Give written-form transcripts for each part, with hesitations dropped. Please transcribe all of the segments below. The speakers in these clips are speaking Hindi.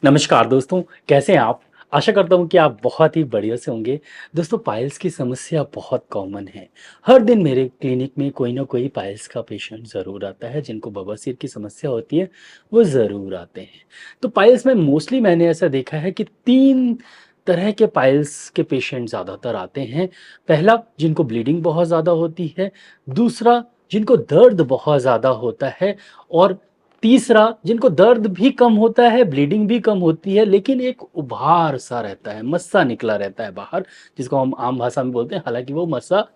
नमस्कार दोस्तों, कैसे हैं आप? आशा करता हूँ कि आप बहुत ही बढ़िया से होंगे। दोस्तों पाइल्स की समस्या बहुत कॉमन है। हर दिन मेरे क्लिनिक में कोई ना कोई पाइल्स का पेशेंट ज़रूर आता है, जिनको बवासीर की समस्या होती है, वो ज़रूर आते हैं। तो पाइल्स में मोस्टली मैंने ऐसा देखा है कि 3 तरह के पाइल्स के पेशेंट ज़्यादातर आते हैं। पहला, जिनको ब्लीडिंग बहुत ज़्यादा होती है, दूसरा जिनको दर्द बहुत ज़्यादा होता है और तीसरा, जिनको दर्द भी कम होता है, ब्लीडिंग भी कम होती है, लेकिन एक उभार-सा रहता है, मस्सा निकला रहता है बाहर, जिसको हम आम भाषा में बोलते हैं, हालाँकि वो मस्सा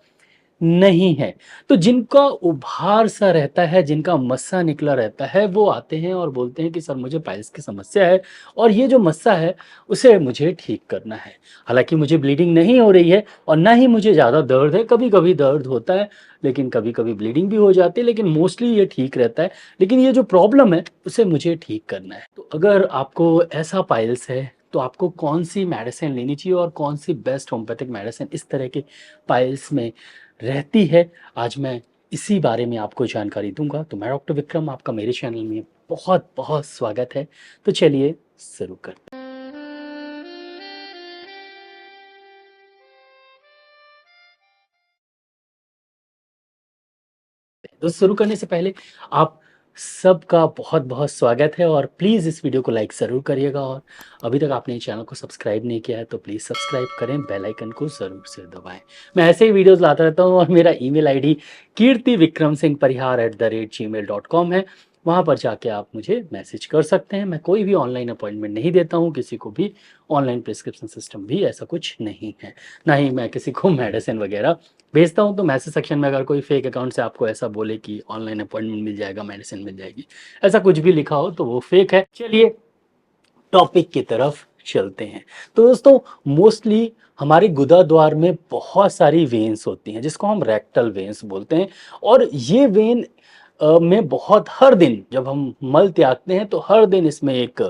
नहीं है। तो जिनका उभार-सा रहता है, जिनका मस्सा निकला रहता है, वो आते हैं और बोलते हैं कि सर मुझे पाइल्स की समस्या है और ये जो मस्सा है, उसे मुझे ठीक करना है। हालाँकि मुझे ब्लीडिंग नहीं हो रही है और ना ही मुझे ज़्यादा दर्द है, कभी-कभी दर्द होता है, लेकिन कभी-कभी ब्लीडिंग भी हो जाती है, लेकिन मोस्टली ये ठीक रहता है। लेकिन ये जो प्रॉब्लम है, उसे मुझे ठीक करना है। तो अगर आपको ऐसा पाइल्स है, तो आपको कौन-सी मेडिसिन लेनी चाहिए और कौन-सी बेस्ट होम्योपैथिक मेडिसिन इस तरह के पाइल्स में रहती है, आज मैं इसी बारे में आपको जानकारी दूँगा। तो मैं डॉक्टर विक्रम, आपका मेरे चैनल में बहुत-बहुत स्वागत है। तो चलिए शुरू करते हैं। तो शुरू करने से पहले आप सबका बहुत-बहुत स्वागत है और प्लीज़ इस वीडियो को लाइक ज़रूर करिएगा और अभी तक आपने चैनल को सब्सक्राइब नहीं किया है तो प्लीज़ सब्सक्राइब करें, बेल आइकन को ज़रूर से दबाएँ। मैं ऐसे ही वीडियोज़ लाता रहता हूँ और मेरा ईमेल आईडी kirtivikramsinghparihar@gmail.com है। वहाँ पर जाके आप मुझे मैसेज कर सकते हैं। मैं कोई भी ऑनलाइन अपॉइंटमेंट नहीं देता हूँ, किसी को भी ऑनलाइन प्रिस्क्रिप्शन सिस्टम भी ऐसा कुछ नहीं है। ना ही मैं किसी को मेडिसिन वगैरह भेजता हूँ। तो मैसेज सेक्शन में अगर कोई फेक अकाउंट से आपको ऐसा बोले कि ऑनलाइन अपॉइंटमेंट मिल जाएगा, मेडिसिन मिल जाएगी, ऐसा कुछ भी लिखा हो तो वो फेक है। चलिए टॉपिक की तरफ चलते हैं। तो दोस्तों मोस्टली हमारे गुदा द्वार में बहुत सारी वेन्स होती हैं, जिसको हम रेक्टल वेन्स बोलते हैं और ये वेन में बहुत हर दिन जब हम मल त्यागते हैं तो हर दिन इसमें एक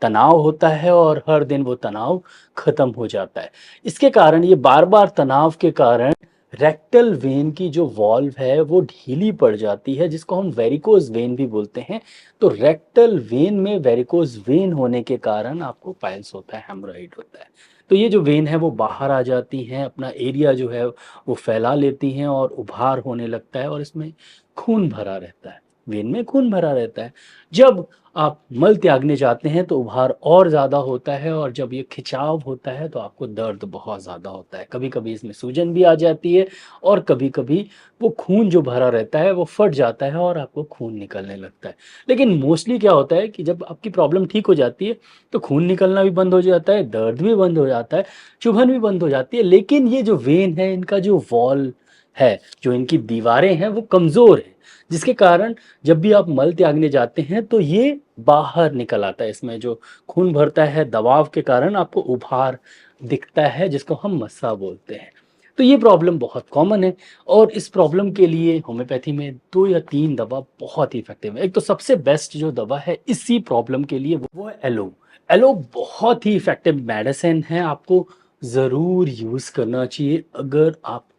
तनाव होता है और हर दिन वो तनाव खत्म हो जाता है। इसके कारण ये बार-बार तनाव के कारण रेक्टल वेन की जो वॉल्व है वो ढीली पड़ जाती है, जिसको हम वेरिकोज़ वेन भी बोलते हैं। तो रेक्टल वेन में वेरिकोज़ वेन होने के कारण आपको पाइल्स होता है, हेमोरॉइड होता है। तो ये जो वेन है वो बाहर आ जाती हैं, अपना एरिया जो है वो फैला लेती हैं और उभार होने लगता है और इसमें खून भरा रहता है। वेन में खून भरा रहता है। जब आप मल त्यागने जाते हैं तो उभार और ज़्यादा होता है और जब ये खिंचाव होता है तो आपको दर्द बहुत ज़्यादा होता है। कभी-कभी इसमें सूजन भी आ जाती है और कभी-कभी वो खून जो भरा रहता है वो फट जाता है और आपको खून निकलने लगता है। लेकिन मोस्टली क्या होता है कि जब आपकी प्रॉब्लम ठीक हो जाती है, तो खून निकलना भी बंद हो जाता है, दर्द भी बंद हो जाता है, चुभन भी बंद हो जाती है। लेकिन ये जो वेन है, इनका जो वॉल है, जो इनकी दीवारें हैं, वो कमज़ोर हैं, जिसके कारण जब भी आप मल त्यागने जाते हैं, तो ये बाहर निकल आता है। इसमें जो खून भरता है, दबाव के कारण आपको उभार दिखता है, जिसको हम मस्सा बोलते हैं। तो ये प्रॉब्लम बहुत कॉमन है और इस प्रॉब्लम के लिए होम्योपैथी में 2 या 3 दवा बहुत ही इफ़ेक्टिव है। एक तो सबसे बेस्ट जो दवा है इसी प्रॉब्लम के लिए वो है एलो। एलो बहुत ही इफ़ेक्टिव मेडिसिन है, आपको ज़रूर यूज़ करना चाहिए अगर आपके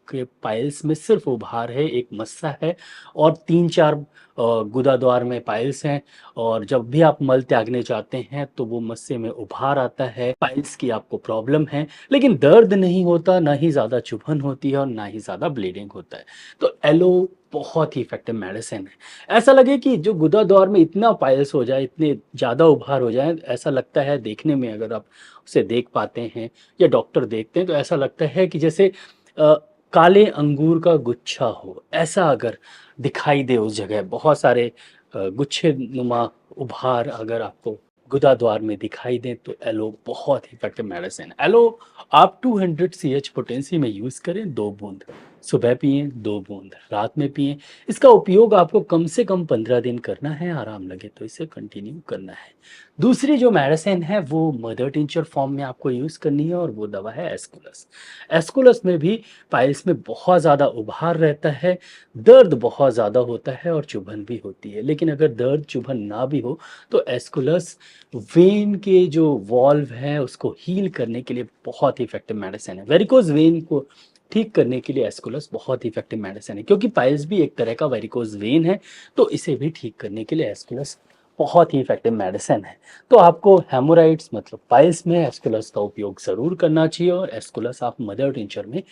पाइल्स में सिर्फ़ उभार है, एक मस्सा है और 3-4 गुदाद्वार में पाइल्स हैं और जब भी आप मल त्यागने जाते हैं तो वो मस्से में उभार आता है, पाइल्स की आपको प्रॉब्लम है, लेकिन दर्द नहीं होता, ना ही ज़्यादा चुभन होती है और ना ही ज़्यादा ब्लीडिंग होता है। तो एलो बहुत ही इफ़ेक्टिव मेडिसिन है। ऐसा लगे कि जो गुदा-द्वार में इतना पाइल्स हो जाए, इतने ज़्यादा उभार हो जाए, ऐसा लगता है देखने में अगर आप उसे देख पाते हैं या डॉक्टर देखते हैं तो ऐसा लगता है कि जैसे अ, काले अंगूर का गुच्छा हो, ऐसा अगर दिखाई दे उस जगह बहुत सारे गुच्छे-नुमा उभार अगर आपको गुदा-द्वार में दिखाई दें तो एलो बहुत ही इफ़ेक्टिव मेडिसिन है। एलो आप 200 सीएच पोटेंसी में यूज़ करें 2 बूंद, सुबह पिएँ 2 बूंद, रात में पिएँ। इसका उपयोग आपको कम से कम 15 दिन करना है, आराम लगे तो इसे कंटिन्यू करना है। दूसरी जो मेडिसिन है वो मदर टिंचर फॉर्म में आपको यूज़ करनी है और वो दवा है एस्कुलस। एस्कुलस में भी पाइल्स में बहुत ज़्यादा उभार रहता है, दर्द बहुत ज़्यादा होता है और चुभन भी होती है। लेकिन अगर दर्द चुभन ना भी हो तो एस्कुलस वेन के जो वॉल्व है उसको हील करने के लिए बहुत ही इफ़ेक्टिव मेडिसिन है। वेरिकोज़ वेन को ठीक करने के लिए एस्कुलस बहुत ही इफ़ेक्टिव मेडिसिन है क्योंकि पाइल्स भी एक तरह का वेरिकोज़ वेन है, तो इसे भी ठीक करने के लिए एस्कुलस बहुत ही इफेक्टिव मेडिसिन है। तो आपको हेमोराइड्स मतलब पाइल्स में एस्कुलस का उपयोग ज़रूर करना चाहिए, और एस्कुलस आप मदर टिंचर में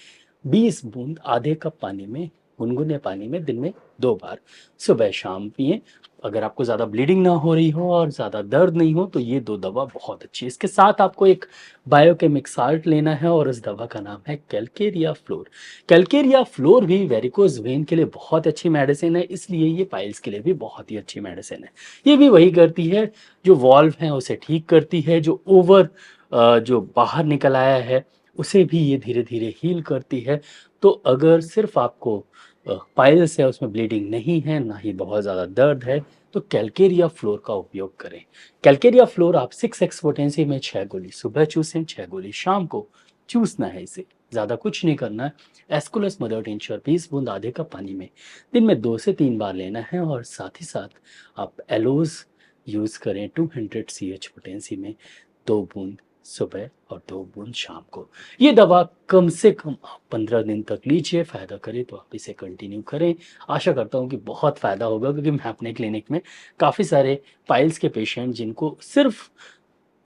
20 बूंद आधे कप पानी में, गुनगुने पानी में दिन में 2 बार सुबह शाम पिएँ। अगर आपको ज़्यादा ब्लीडिंग ना हो रही हो और ज़्यादा दर्द नहीं हो तो ये 2 दवा बहुत अच्छी है। इसके साथ आपको एक बायोकेमिक साल्ट लेना है और उस दवा का नाम है कैलकेरिया फ्लोर। कैलकेरिया फ्लोर भी वेरिकोज वेन के लिए बहुत अच्छी मेडिसिन है, इसलिए ये पाइल्स के लिए भी बहुत ही अच्छी मेडिसिन है। ये भी वही करती है, जो वॉल्व है उसे ठीक करती है, जो जो बाहर निकल आया है उसे भी ये धीरे-धीरे हील करती है। तो अगर सिर्फ़ आपको पाइल्स है, उसमें ब्लीडिंग नहीं है, ना ही बहुत ज़्यादा दर्द है, तो कैलकेरिया फ्लोर का उपयोग करें। कैलकेरिया फ्लोर आप 6x पोटेंसी में 6 गोली सुबह चूसें, 6 गोली शाम को चूसना है इसे, ज़्यादा कुछ नहीं करना है। एस्कुलस मदर टिंचर 20 बूंद आधे कप पानी में दिन में 2 से 3 बार लेना है, और साथ ही साथ आप एलोज़ यूज़ करें 200 सीएच पोटेंसी में 2 बूंद सुबह और 2 बूंद शाम को। ये दवा कम से कम आप 15 दिन तक लीजिए, फ़ायदा करे तो आप इसे कंटिन्यू करें। आशा करता हूँ कि बहुत फ़ायदा होगा, क्योंकि मैं अपने क्लिनिक में काफ़ी सारे पाइल्स के पेशेंट जिनको सिर्फ़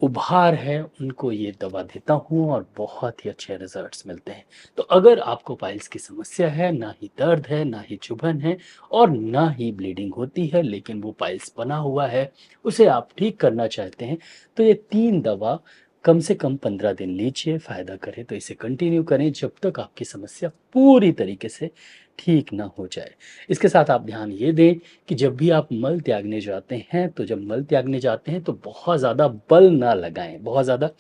उभार है, उनको ये दवा देता हूँ और बहुत ही अच्छे रिज़ल्ट्स मिलते हैं। तो अगर आपको पाइल्स की समस्या है, ना ही दर्द है, ना ही चुभन है और ना ही ब्लीडिंग होती है, लेकिन वो पाइल्स बना हुआ है, उसे आप ठीक करना चाहते हैं, तो ये 3 दवा कम से कम 15 दिन लीजिए, फ़ायदा करे तो इसे कंटिन्यू करें जब तक आपकी समस्या पूरी तरीके से ठीक ना हो जाए। इसके साथ आप ध्यान ये दें कि जब भी आप मल त्यागने जाते हैं, तो जब मल त्यागने जाते हैं तो बहुत ज़्यादा बल ना लगाएँ, बहुत ज़्यादा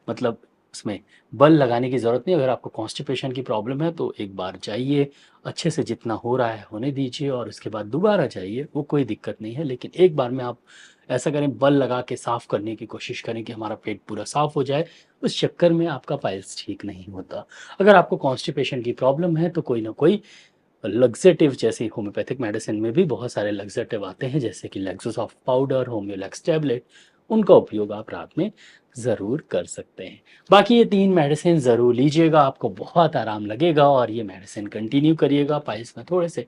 मतलब उसमें बल लगाने की ज़रूरत नहीं है। अगर आपको कॉन्स्टिपेशन की प्रॉब्लम है तो एक बार जाइए, अच्छे से जितना हो रहा है होने दीजिए और उसके बाद दोबारा जाइए, वो कोई दिक्कत नहीं है। लेकिन एक बार में आप ऐसा करें, बल लगा के साफ़ करने की कोशिश करें कि हमारा पेट पूरा साफ़ हो जाए, उस चक्कर में आपका पाइल्स ठीक नहीं होता। अगर आपको कॉन्स्टिपेशन की प्रॉब्लम है तो कोई ना कोई लग्ज़ेटिव, जैसे होम्योपैथिक मेडिसिन में भी बहुत सारे लग्ज़ेटिव आते हैं, जैसे कि लेक्सोसॉफ्ट पाउडर, होम्योलैक्स टैबलेट, उनका उपयोग आप रात में ज़रूर कर सकते हैं। बाकी ये 3 मेडिसिन ज़रूर लीजिएगा, आपको बहुत आराम लगेगा और ये मेडिसिन कंटिन्यू करिएगा। पाइल्स में थोड़े से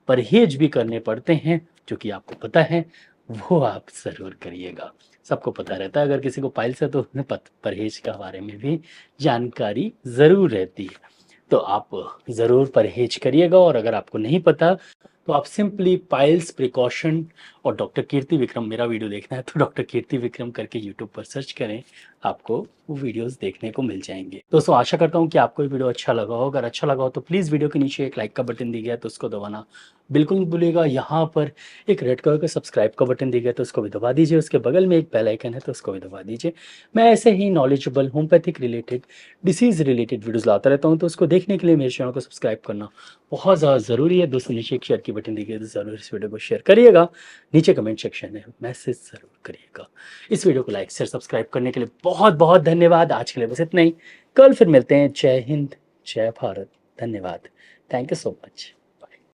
परहेज़ भी करने पड़ते हैं, जो कि आपको पता है, वो आप ज़रूर करिएगा। सबको पता रहता है अगर किसी को पाइल्स है तो उन्हें परहेज़ के बारे में भी जानकारी ज़रूर रहती है। तो आप ज़रूर परहेज़ करिएगा, और अगर आपको नहीं पता तो आप सिंपली पाइल्स प्रिकॉशन और डॉक्टर कीर्ति विक्रम, मेरा वीडियो देखना है तो डॉक्टर कीर्ति विक्रम करके यूट्यूब पर सर्च करें, आपको वो वीडियोस देखने को मिल जाएंगे। दोस्तों, आशा करता हूँ कि आपको ये वीडियो अच्छा लगा हो। अगर अच्छा लगा हो तो प्लीज़ वीडियो के नीचे एक लाइक का बटन दिया गया है तो उसको दबाना बिल्कुल मत भूलिएगा। यहाँ पर एक रेड कलर का सब्सक्राइब का बटन दिया गया है तो उसको भी दबा दीजिए। उसके बगल में एक बेल आइकन है तो उसको भी दबा दीजिए। मैं ऐसे ही knowledgeable homeopathic related, disease related videos लाता रहता हूँ, तो उसको देखने के लिए मेरे चैनल को सब्सक्राइब करना बहुत ज़्यादा ज़रूरी है। दोस्तों, नीचे एक शेयर की बटन दी गई है तो ज़रूर इस वीडियो को शेयर करिएगा। नीचे कमेंट सेक्शन में मैसेज ज़रूर करिएगा। इस वीडियो को लाइक शेयर सब्सक्राइब करने के लिए बहुत बहुत धन्यवाद। आज के लिए बस इतना ही। कल फिर मिलते हैं। जय हिंद, जय भारत। धन्यवाद। Thank you so much.